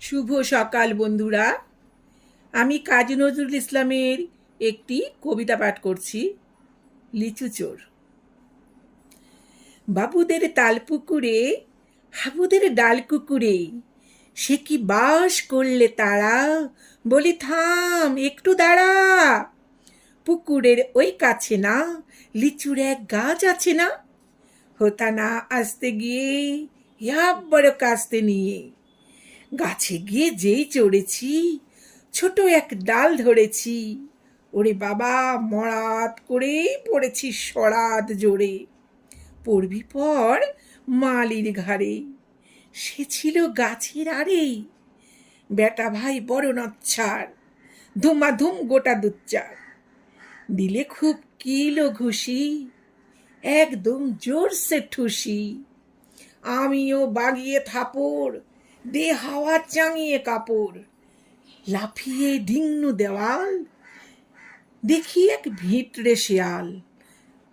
শুভ সকাল বন্ধুরা। আমি কাজী নজরুল ইসলামের একটি কবিতা পাঠ করছি, লিচু চোর। বাবুদের তালপুকুরে হাবুদের ডাল কুকুরে সে কি বাস করলে তারা, বলি থাম একটু দাঁড়া। পুকুরের ওই কাছে না লিচুর এক গাছ আছে না, হতা না আসতে গিয়ে বড় কাস্তে নিয়ে গাছে গিয়ে যেই চড়েছি ছোট এক ডাল ধরেছি, ওরে বাবা মরাত করে পড়েছি সরাত জোরে। পড়বি পর মালির ঘাড়ে, সে ছিল গাছের আড়ে। বেটা ভাই বড় নচ্ছার, ধুমাধুম গোটা দুচ্চার, দিলে খুব কিলো ঘুষি, একদম জোরসে ঠুসি। আমিও বাগিয়ে থাপড়, দে হাওয়া চাঙিয়ে কাপড়, লাফিয়ে ডিঙ্গু দেওয়াল, দেখি এক ভিতরে শেয়াল।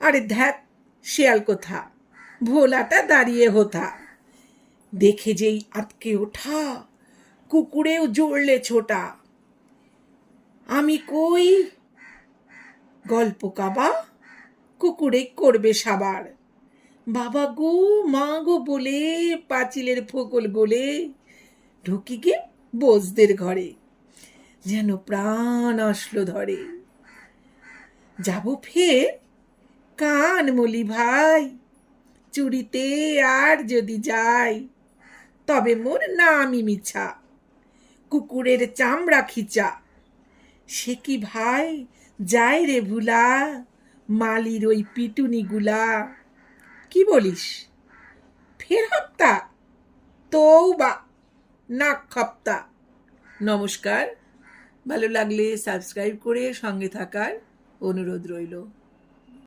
আরে ধ্যাত, শেয়াল কোথা, ভোলাটা দাঁড়িয়ে হোথা। দেখে যেই আটকে ওঠা, কুকুরেও জড়লে ছোটা। আমি কই গল্প কাবা, কুকুরে করবে সাবার। বাবা গো মা গো বলে পাঁচিলের ফোকল গলে ঢুকি গে বোসদের ঘরে, যেন প্রাণ আসলো ধরে। যাব ফের কান মলি ভাই, চুরিতে আর যদি যাই, তবে মোর নামই মিছা, কুকুরের চামড়া খিচা। সে কি ভাই যায় রে ভুলা, মালির ওই পিটুনি গুলা। কি বলিস ফের হপ্তা, তৌবা নাক খপ্তা। নমস্কার, ভালো লাগলে সাবস্ক্রাইব করে সঙ্গে থাকার অনুরোধ রইল।